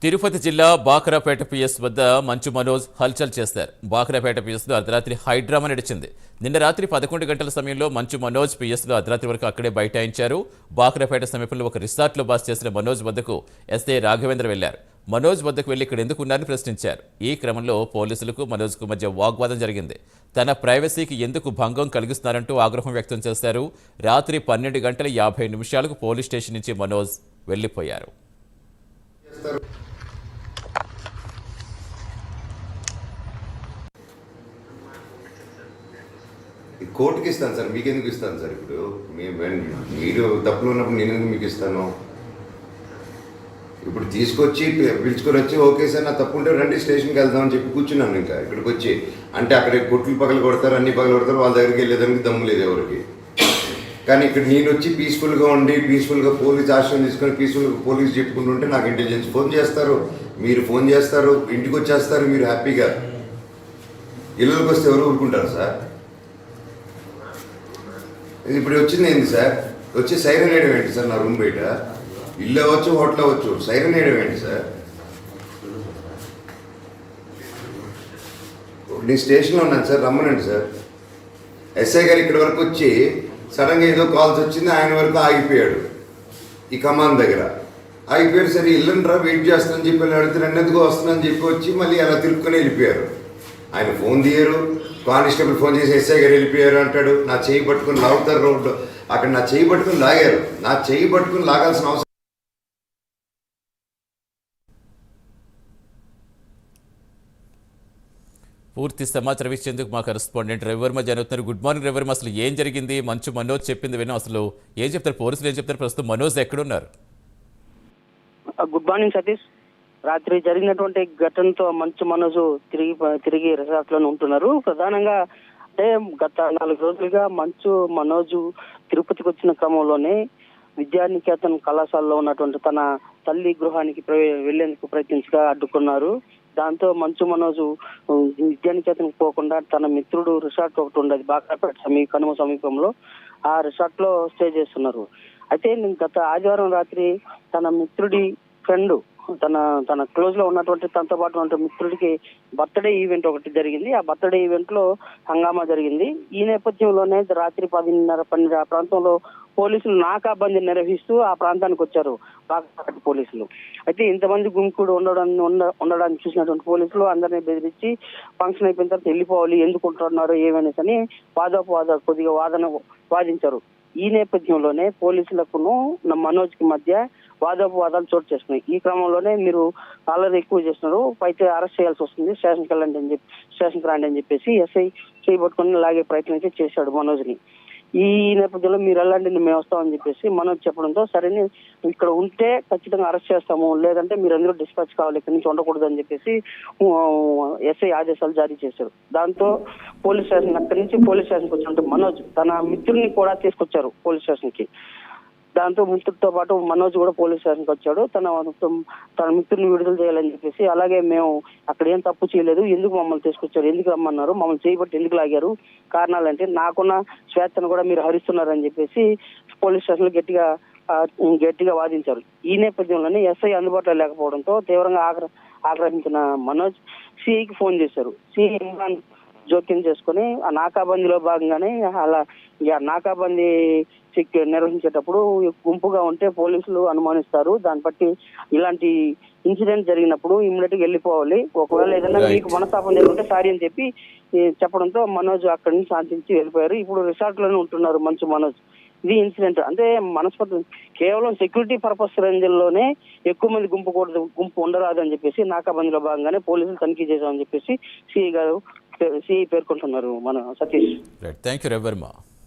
తిరుపతి జిల్లా బాకరాపేట పిఎస్ వద్ద మంచు మనోజ్ హల్చల్ చేశారు. బాకరాపేట పిఎస్లో అర్ధరాత్రి హైడ్రామా నడిచింది. నిన్న రాత్రి 11 గంటల సమయంలో మంచు మనోజ్ పిఎస్లో అర్ధరాత్రి వరకు అక్కడే బైఠాయించారు. బాకరాపేట సమీపంలో ఒక రిసార్ట్లో బస చేసిన మనోజ్ వద్దకు ఎస్ఐ రాఘవేంద్ర వెళ్లారు. మనోజ్ వద్దకు వెళ్లి ఇక్కడ ఎందుకు ఉన్నారని ప్రశ్నించారు. ఈ క్రమంలో పోలీసులకు మనోజ్కు మధ్య వాగ్వాదం జరిగింది. తన ప్రైవసీకి ఎందుకు భంగం కలిగిస్తున్నారంటూ ఆగ్రహం వ్యక్తం చేశారు. రాత్రి 12:50 పోలీస్ స్టేషన్ నుంచి మనోజ్ వెళ్లిపోయారు. కోర్టుకి ఇస్తాను సార్, మీకు ఎందుకు ఇస్తాను సార్? ఇప్పుడు మీరు తప్పులు ఉన్నప్పుడు నేను ఎందుకు మీకు ఇస్తాను? ఇప్పుడు తీసుకొచ్చి పిలుచుకొని వచ్చి ఓకే సార్ నా తప్పు ఉంటే రండి స్టేషన్కి వెళ్దామని చెప్పి కూర్చున్నాను. ఇంకా ఇక్కడికి వచ్చి అంటే అక్కడ కొట్లు పగలు కొడతారు, అన్ని పగలు కొడతారు, వాళ్ళ దగ్గరికి వెళ్ళేదానికి దమ్ము లేదు ఎవరికి. కానీ ఇక్కడ నేను వచ్చి పీస్ఫుల్గా ఉండి పీస్ఫుల్గా పోలీస్ ఆశ్రయం తీసుకొని పీస్ఫుల్గా పోలీస్ చెప్పుకుంటుంటే నాకు ఇంటెలిజెన్స్ ఫోన్ చేస్తారు, మీరు ఫోన్ చేస్తారు, ఇంటికి వచ్చేస్తారు, మీరు హ్యాపీగా. ఇళ్ళకి వస్తే ఎవరు ఊరుకుంటారు సార్? ఇప్పుడు వచ్చింది ఏంది సార్? వచ్చి సైరన్ వేయడం ఏంటి సార్? నా రూమ్ బయట ఇల్లు అవ్వచ్చు, హోటల్ అవ్వచ్చు, సైరన్ వేయడం ఏంటి సార్? నేను స్టేషన్లో ఉన్నాను సార్, రమ్మనండి సార్. ఎస్ఐ గారు ఇక్కడి వరకు వచ్చి సడన్గా ఏదో కాల్స్ వచ్చింది, ఆయన వరకు ఆగిపోయాడు. ఈ కమాన్ దగ్గర ఆగిపోయారు. సరే ఇల్లంటారా వెయిట్ చేస్తానని చెప్పి అడిగితే రెండెందుకు వస్తుందని చెప్పి వచ్చి మళ్ళీ అలా తిరుక్కొని వెళ్ళిపోయారు. ఆయన ఫోన్ తీయరు. కానిస్టేబుల్ ఫోన్ చేసి ఎస్ఐ గారు వెళ్ళిపోయారు అంటాడు. నా చేయి పట్టుకుని లాగుతారు రోడ్డు. అక్కడ నా చేయి పట్టుకుని లాగారు. నా చేయి పట్టుకుని లాగాల్సిన అవసరం. పూర్తి సమాచారం ఇచ్చేందుకు మా కరెస్పాండెంట్ రవివర్మ జరుగుతున్నారు. గుడ్ మార్నింగ్ రవివర్మ, అసలు ఏం జరిగింది? మంచు మనోజ్ చెప్పింది విన్నాం, అసలు ఏం చెప్తారు? పోలీసులు ఏం చెప్తారు? ప్రస్తుతం మనోజ్ ఎక్కడున్నారు? Good morning Satish. రాత్రి జరిగినటువంటి ఘటనతో మంచు మనోజ్ తిరిగి రిసార్ట్ లోనే ఉంటున్నారు. ప్రధానంగా అంటే గత 4 రోజులుగా మంచు మనోజ్ తిరుపతికి వచ్చిన క్రమంలోనే విద్యానికేతన్ కళాశాలలో ఉన్నటువంటి తన తల్లి గృహానికి వెళ్లేందుకు ప్రయత్నించగా అడ్డుకున్నారు. దాంతో మంచు మనోజ్ విద్యానికేతన్ పోకుండా తన మిత్రుడు రిసార్ట్ ఒకటి ఉండేది బాకాపేట కనుమ సమీపంలో, ఆ రిసార్ట్ లో స్టే చేస్తున్నారు. అయితే గత ఆదివారం రాత్రి తన మిత్రుడి ఫ్రెండ్ తన క్లోజ్ లో ఉన్నటువంటి తనతో పాటు ఉన్న మిత్రుడికి బర్త్డే ఈవెంట్ ఒకటి జరిగింది. ఆ బర్త్డే ఈవెంట్ లో హంగామా జరిగింది. ఈ నేపథ్యంలోనే రాత్రి 10:30-12 ఆ ప్రాంతంలో పోలీసులు నాకాబందీ నిర్వహిస్తూ ఆ ప్రాంతానికి వచ్చారు బాగా పోలీసులు. అయితే ఇంతమంది గుంపుడు ఉండడాన్ని చూసినటువంటి పోలీసులు అందరినీ బెదిరించి ఫంక్షన్ అయిపోయిన తర్వాత వెళ్ళిపోవాలి, ఎందుకు ఉంటున్నారు ఏమనేసి అని కొద్దిగా వాదించారు. ఈ నేపథ్యంలోనే పోలీసులకును మనోజ్ కి మధ్య వాదోపవాదాలు చోటు చేస్తున్నాయి. ఈ క్రమంలోనే మీరు అల్లరి ఎక్కువ చేస్తున్నారు, అయితే అరెస్ట్ చేయాల్సి వస్తుంది, స్టేషన్కి రండి అని చెప్పేసి ఎస్ఐ చేయబట్టుకుని లాగే ప్రయత్నం అయితే చేశాడు మనోజ్ ని. ఈ నేపథ్యంలో మీరు వెళ్ళండి మేము వస్తామని చెప్పేసి మనోజ్ చెప్పడంతో సరే ఇక్కడ ఉంటే ఖచ్చితంగా అరెస్ట్ చేస్తాము, లేదంటే మీరు అందరూ డిస్పాచ్ కావాలి, ఇక్కడి నుంచి ఉండకూడదు అని చెప్పేసి ఎస్ఐ ఆదేశాలు జారీ చేశారు. దాంతో అక్కడి నుంచి పోలీస్ స్టేషన్కి వచ్చినట్టు మనోజ్ తన మిత్రుడిని కూడా తీసుకొచ్చారు పోలీస్ స్టేషన్ కి. దాంతో మిత్రుడితో పాటు మనోజ్ కూడా పోలీస్ స్టేషన్కి వచ్చాడు. తన మిత్రుడిని విడుదల చేయాలని చెప్పేసి, అలాగే మేము అక్కడ ఏం తప్పు చేయలేదు, ఎందుకు మమ్మల్ని తీసుకొచ్చారు, ఎందుకు రమ్మన్నారు, మమ్మల్ని చేయబట్టి ఎందుకు లాగారు, కారణాలంటే నాకున్న స్వేచ్ఛను కూడా మీరు హరిస్తున్నారని చెప్పేసి పోలీస్ స్టేషన్ లో గట్టిగా వాదించారు. ఈ నేపథ్యంలోనే ఎస్ఐ అందుబాటులో లేకపోవడంతో తీవ్రంగా ఆగ్రహించిన మనోజ్ సిఐకి ఫోన్ చేశారు. సిఐ ఇమ్రాన్ జోక్యం చేసుకుని ఆ నాకాబందీలో భాగంగానే అలా నాకాబందీ నిర్వహించేటప్పుడు గుంపుగా ఉంటే పోలీసులు అనుమానిస్తారు, దాన్ని బట్టి ఇలాంటి ఇన్సిడెంట్ జరిగినప్పుడు ఇమ్మీడియట్ గా వెళ్ళిపోవాలి, ఒకవేళ ఏదైనా మీకు మనస్తాపం జరుగుతుంటే సారీ అని చెప్పడంతో మనోజ్ అక్కడి నుంచి శాంతించి వెళ్ళిపోయారు. ఇప్పుడు రిసార్ట్ లోనే ఉంటున్నారు మంచు మనోజ్. ఇది ఇన్సిడెంట్ అంటే కేవలం సెక్యూరిటీ పర్పస్ రేంజ్లోనే ఎక్కువ మంది గుంపు ఉండరాదు అని చెప్పేసి నాకాబందీలో భాగంగానే పోలీసులు తనిఖీ చేశామని చెప్పేసి సిఐ పేర్కొంటున్నారు మన సతీష్. Thank you Ravi Varma.